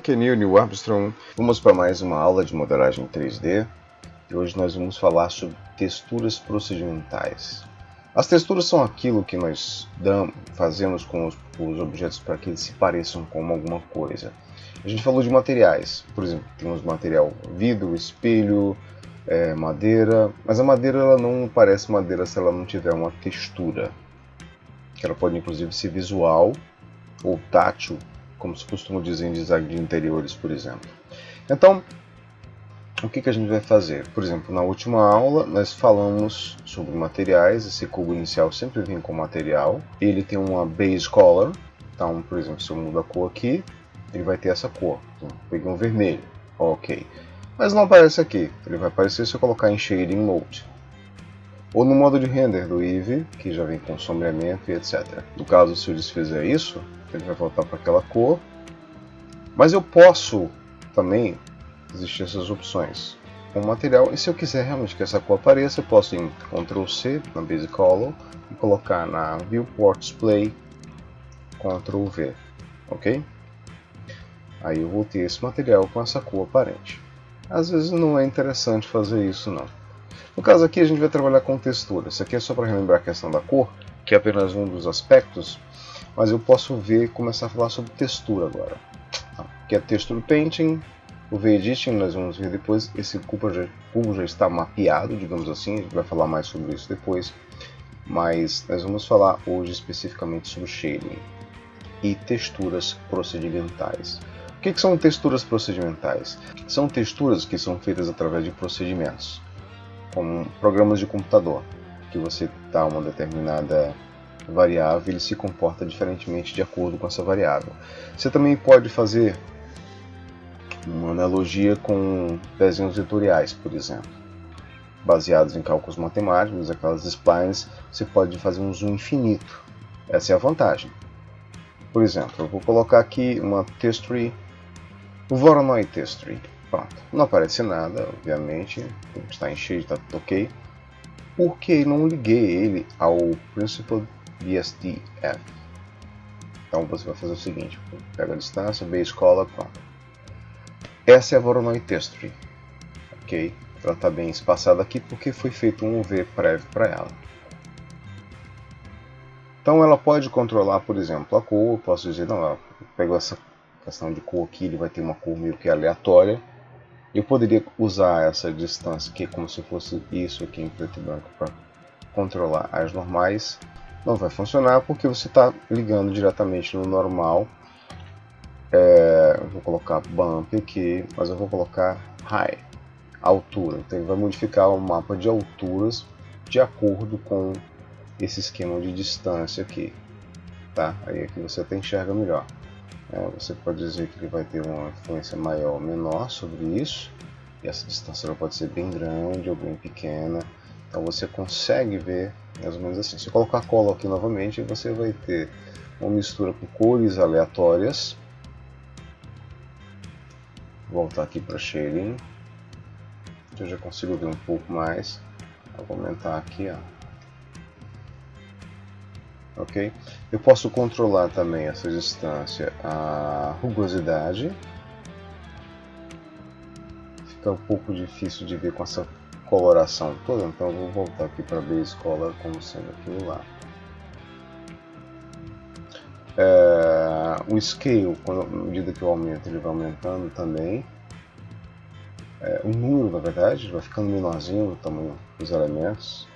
aqui é Neil Armstrong. Vamos para mais uma aula de modelagem 3D e hoje nós vamos falar sobre texturas procedimentais. As texturas são aquilo que nós fazemos com os objetos para que eles se pareçam com alguma coisa. A gente falou de materiais, por exemplo, temos material vidro, espelho, madeira, mas a madeira ela não parece madeira se ela não tiver uma textura, que ela pode inclusive ser visual ou tátil, como se costuma dizer em design de interiores, por exemplo. Então, o que a gente vai fazer? Por exemplo, na última aula nós falamos sobre materiais. Esse cubo inicial sempre vem com material. Ele tem uma base color. Então, por exemplo, se eu mudo a cor aqui, ele vai ter essa cor. Então, peguei um vermelho. Ok. Mas não aparece aqui. Ele vai aparecer se eu colocar em Shading Mode. Ou no modo de render do Eevee, que já vem com sombreamento e etc. No caso, se eu desfizer isso, ele vai voltar para aquela cor. Mas eu posso também, existem essas opções com o material, e se eu quiser realmente que essa cor apareça, eu posso ir em Ctrl C na Base Color e colocar na Viewport Display Ctrl V, ok? Aí eu vou ter esse material com essa cor aparente. Às vezes não é interessante fazer isso não. No caso aqui a gente vai trabalhar com textura. Isso aqui é só para relembrar a questão da cor, que é apenas um dos aspectos, mas eu posso começar a falar sobre textura agora. Que é Texture Painting, o V-Editing, nós vamos ver depois. Esse cubo já está mapeado, digamos assim, a gente vai falar mais sobre isso depois, mas nós vamos falar hoje especificamente sobre Shading e texturas procedimentais. O que são texturas procedimentais? São texturas que são feitas através de procedimentos, como programas de computador, que você dá uma determinada variável, ele se comporta diferentemente de acordo com essa variável. Você também pode fazer uma analogia com desenhos vetoriais, por exemplo, baseados em cálculos matemáticos, aquelas splines, você pode fazer um zoom infinito. Essa é a vantagem. Por exemplo, eu vou colocar aqui uma texture, o Voronoi texture. Pronto, não aparece nada, obviamente, está em shade, está tudo ok, porque não liguei ele ao Principled BSDF. Então você vai fazer o seguinte, pega a distância, base color, pronto. Essa é a Voronoi texture, ok? Ela está bem espaçada aqui porque foi feito um UV prévio para ela. Então ela pode controlar, por exemplo, a cor. Eu posso dizer, não, eu pego essa questão de cor aqui, ele vai ter uma cor meio que aleatória. Eu poderia usar essa distância aqui como se fosse isso aqui em preto e branco para controlar as normais. Não vai funcionar porque você está ligando diretamente no normal. Eu vou colocar bump aqui, mas eu vou colocar high, altura. Então ele vai modificar o mapa de alturas de acordo com esse esquema de distância aqui, tá? Aí aqui você até enxerga melhor. Você pode dizer que ele vai ter uma influência maior ou menor sobre isso, e essa distância ela pode ser bem grande ou bem pequena. Então você consegue ver mais ou menos assim. Se eu colocar color aqui novamente, você vai ter uma mistura com cores aleatórias. Vou voltar aqui para Shading, eu já consigo ver um pouco mais. Vou aumentar aqui, ó. Ok? Eu posso controlar também essa distância, a rugosidade. Fica um pouco difícil de ver com essa coloração toda, então eu vou voltar aqui para Base Color como sendo aquilo lá. O Scale, à medida que eu aumento, ele vai aumentando também. O número, na verdade, vai ficando menorzinho o tamanho dos elementos.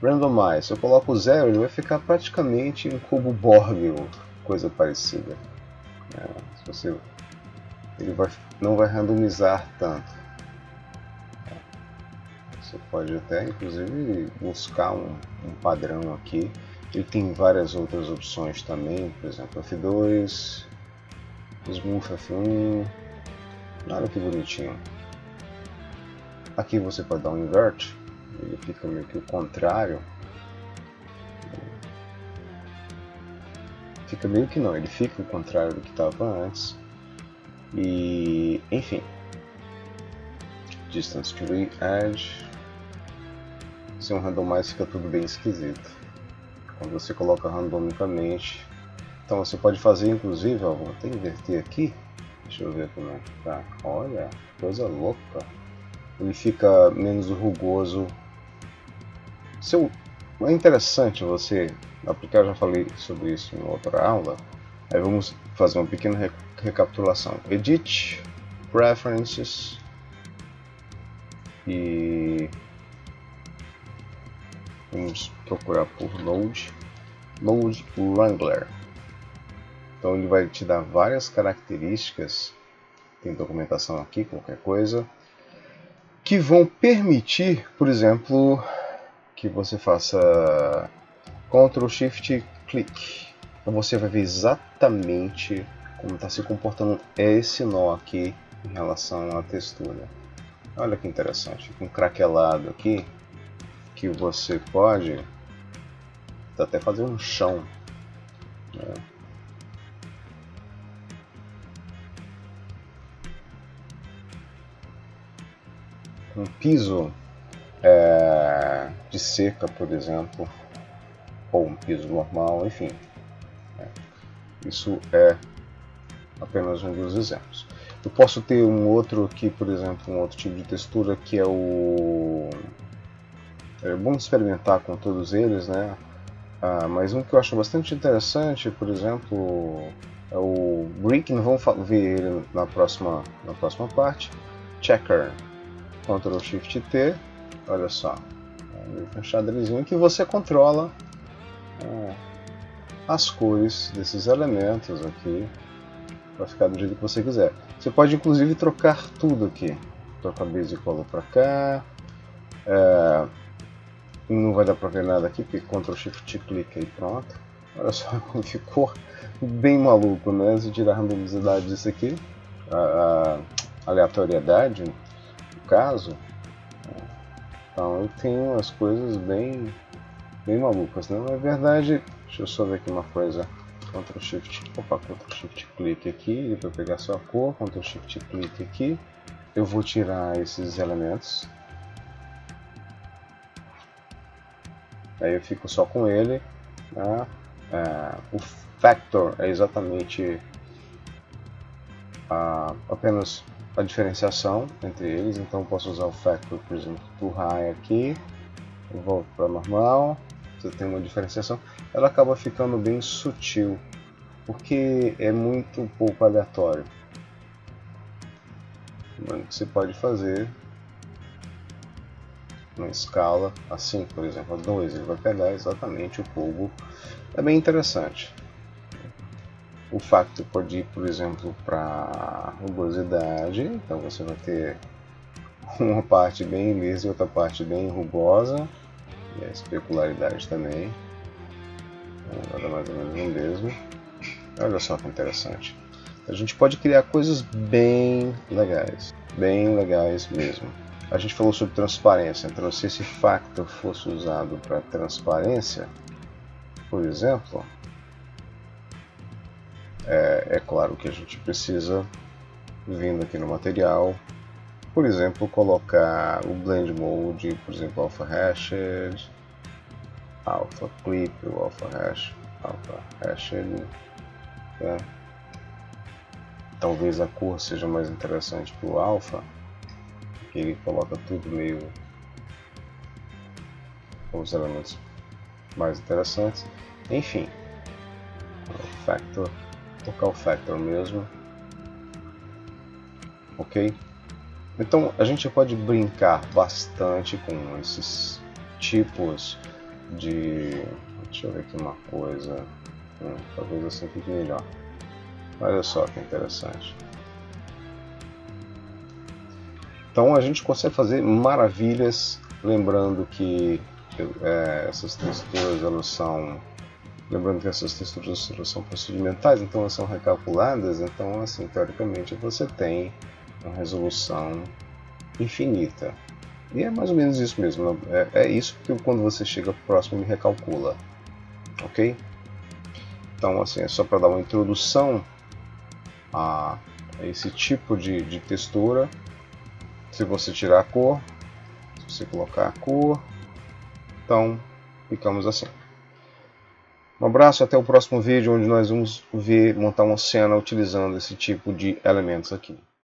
Randomize, se eu coloco 0, ele vai ficar praticamente um cubo Borg ou coisa parecida. Ele não vai randomizar tanto. Você pode até, inclusive, buscar um padrão aqui. Ele tem várias outras opções também, por exemplo, F2, Smooth F1, olha que bonitinho. Aqui você pode dar um invert, ele fica meio que o contrário. Fica meio que não, ele fica o contrário do que estava antes. E, enfim. Distance to the edge. Se um randomize fica tudo bem esquisito. Quando você coloca randomicamente. Então você pode fazer inclusive, ó, vou até inverter aqui. Deixa eu ver como é que tá. Olha, coisa louca. Ele fica menos rugoso. É interessante você aplicar, eu já falei sobre isso em outra aula. Aí vamos fazer uma pequena recapitulação. Edit, Preferences e vamos procurar por Node Wrangler. Então ele vai te dar várias características, tem documentação aqui, qualquer coisa, que vão permitir, por exemplo, que você faça Ctrl Shift Click. Então você vai ver exatamente como está se comportando esse nó aqui em relação à textura. Olha que interessante, fica um craquelado aqui que você pode até fazer um chão, né? Um piso de seca, por exemplo, ou um piso normal, enfim. Isso é apenas um dos exemplos. Eu posso ter um outro aqui, por exemplo, um outro tipo de textura que é o... É bom experimentar com todos eles, né? Mas um que eu acho bastante interessante, por exemplo, é o Brick. Não vamos ver ele na próxima parte. Checker. Ctrl Shift T, olha só, um xadrezinho que você controla as cores desses elementos aqui para ficar do jeito que você quiser. Você pode inclusive trocar tudo aqui, trocar base color para cá, não vai dar para ver nada aqui porque Ctrl Shift clica e pronto. Olha só como ficou bem maluco, né? Se tirar a randomicidade disso aqui, a aleatoriedade no caso. Então eu tenho umas coisas bem malucas, né? Na verdade, deixa eu só ver aqui uma coisa. Ctrl Shift clique aqui, ele vai pegar só a cor, Ctrl Shift clique aqui. Eu vou tirar esses elementos. Aí eu fico só com ele, né? O factor é exatamente apenas a diferenciação entre eles, então eu posso usar o factor, por exemplo, do high aqui, eu volto para normal, você tem uma diferenciação, ela acaba ficando bem sutil, porque é muito pouco aleatório. O que você pode fazer uma escala assim, por exemplo, a 2, ele vai pegar exatamente o cubo, é bem interessante. O facto pode ir, por exemplo, para rugosidade, então você vai ter uma parte bem lisa e outra parte bem rugosa, e a especularidade também, nada mais ou menos o mesmo. Olha só que interessante. A gente pode criar coisas bem legais mesmo. A gente falou sobre transparência, então se esse factor fosse usado para transparência, por exemplo, é claro que a gente precisa, vindo aqui no material, por exemplo, colocar o Blend Mode, por exemplo, Alpha Hashed, Alpha Clip, o Alpha Hashed, né? Talvez a cor seja mais interessante para o Alpha, porque ele coloca tudo meio com os elementos mais interessantes. Enfim, o Factor, tocar o Factor mesmo, ok? Então a gente pode brincar bastante com esses tipos de... Deixa eu ver aqui uma coisa, talvez assim fique melhor. Olha só que interessante. Então a gente consegue fazer maravilhas, lembrando que essas texturas elas são... Lembrando que essas texturas são procedimentais, então elas são recalculadas, então assim, teoricamente você tem uma resolução infinita. E é mais ou menos isso mesmo, é isso que quando você chega próximo ele recalcula, ok? Então assim, é só para dar uma introdução a esse tipo de textura. Se você tirar a cor, se você colocar a cor, então ficamos assim. Um abraço, até o próximo vídeo, onde nós vamos montar uma cena utilizando esse tipo de elementos aqui.